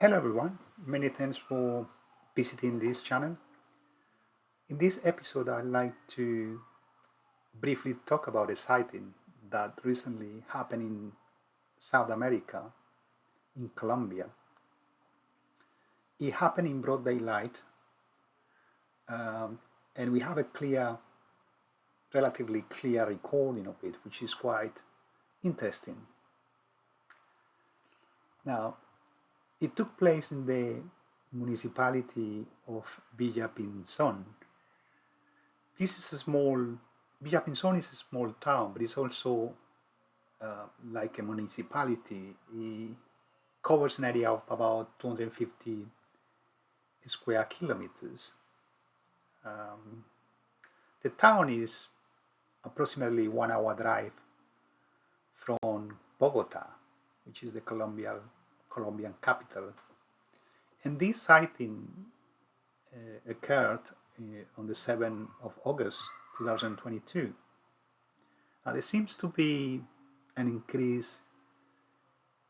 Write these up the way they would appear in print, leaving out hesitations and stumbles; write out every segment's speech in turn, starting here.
Hello everyone, many thanks for visiting this channel. In this episode, I'd like to briefly talk about a sighting that recently happened in South America, in Colombia. It happened in broad daylight, and we have a relatively clear recording of it, which is quite interesting. Now, it took place in the municipality of Villapinzon. Villapinzon is a small town, but it's also like a municipality. It covers an area of about 250 square kilometers. The town is approximately 1 hour drive from Bogota, which is the Colombian capital. And this sighting occurred on the 7th of August 2022. Now, there seems to be an increase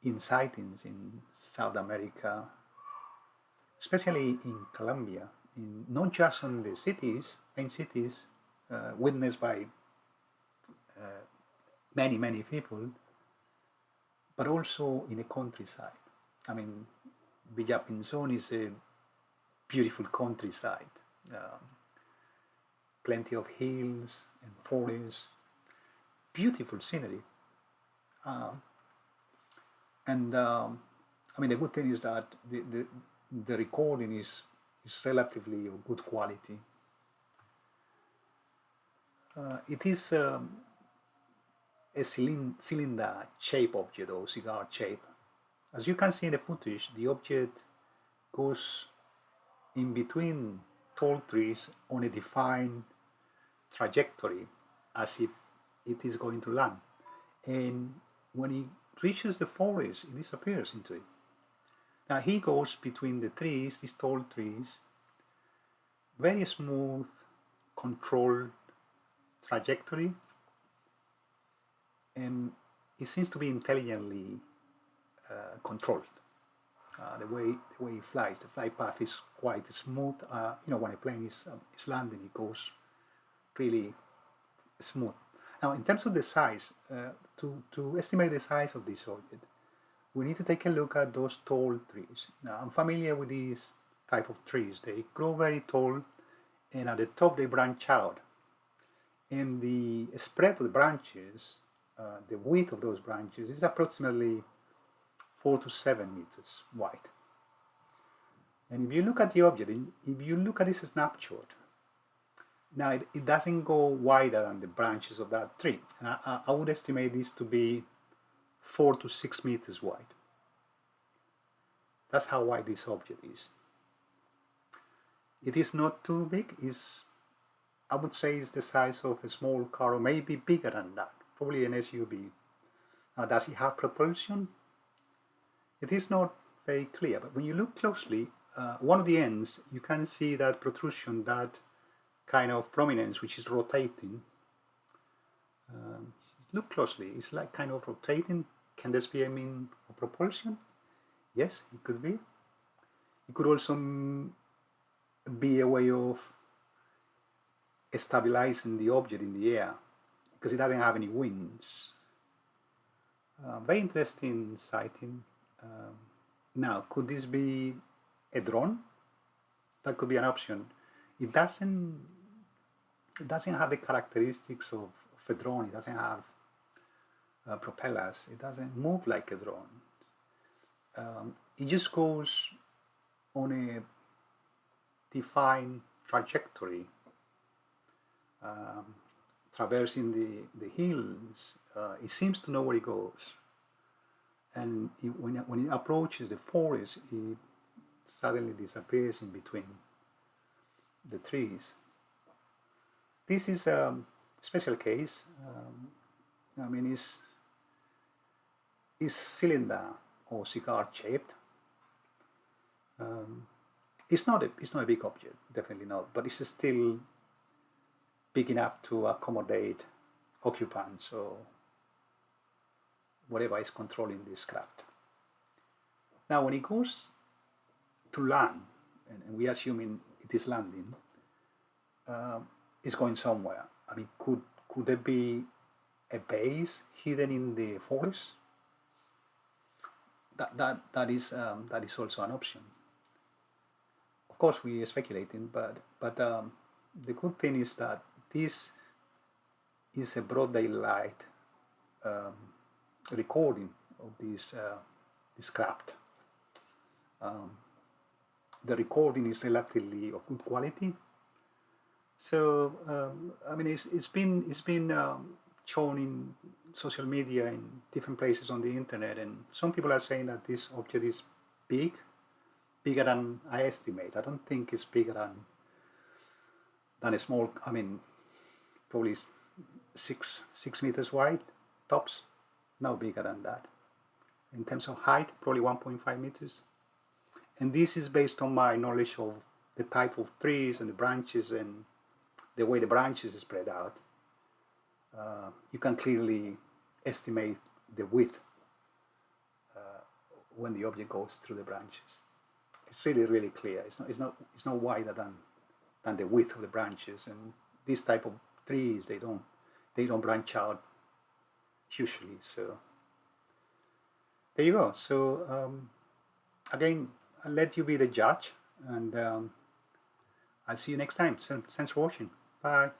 in sightings in South America, especially in Colombia, not just in the main cities, witnessed by many people, but also in the countryside. I mean, Villapinzon is a beautiful countryside, plenty of hills and forests, beautiful scenery. The good thing is that the recording is relatively of good quality. It is a cylinder-shaped object or cigar shape. As you can see in the footage, the object goes in between tall trees on a defined trajectory as if it is going to land. And when it reaches the forest, it disappears into it. Now he goes between the trees, these tall trees, very smooth, controlled trajectory, and it seems to be intelligently controlled. The way it flies, the flight path is quite smooth. When a plane is landing, it goes really smooth. Now, in terms of the size, to estimate the size of this object, we need to take a look at those tall trees. Now, I'm familiar with these type of trees. They grow very tall, and at the top they branch out. And the spread of the branches, the width of those branches is approximately 4 to 7 meters wide. And if you look at the object, if you look at this snapshot, now it doesn't go wider than the branches of that tree. And I would estimate this to be 4 to 6 meters wide. That's how wide this object is. It is not too big. I would say it's the size of a small car, or maybe bigger than that, probably an SUV. Now, does it have propulsion? It is not very clear, but when you look closely, one of the ends, you can see that protrusion, that kind of prominence, which is rotating. Look closely, it's like kind of rotating. Can this be a mean of propulsion? Yes, it could be. It could also be a way of stabilizing the object in the air, because it doesn't have any wings. Very interesting sighting. Now, could this be a drone? That could be an option. It doesn't have the characteristics of a drone. It doesn't have propellers. It doesn't move like a drone. It just goes on a defined trajectory, traversing the hills. It seems to know where it goes. And when it approaches the forest, it suddenly disappears in between the trees. This is a special case. It's cylinder or cigar-shaped. It's not a big object, definitely not, but it's still big enough to accommodate occupants or whatever is controlling this craft. Now, when it goes to land, and we assuming it is landing, is going somewhere. I mean, could there be a base hidden in the forest? That is also an option. Of course, we are speculating, but the good thing is that this is a broad daylight um, recording of this craft. Um, the recording is relatively of good quality. So I mean, it's been shown in social media in different places on the internet, and some people are saying that this object is big, bigger than I estimate. I don't think it's bigger than a small. I mean, probably 6 meters wide, tops. No bigger than that. In terms of height, probably 1.5 meters. And this is based on my knowledge of the type of trees and the branches and the way the branches is spread out. You can clearly estimate the width when the object goes through the branches. It's really clear. It's not wider than the width of the branches. And this type of trees, they don't branch out usually. So there you go. So again, I'll let you be the judge, and I'll see you next time. So thanks for watching. Bye.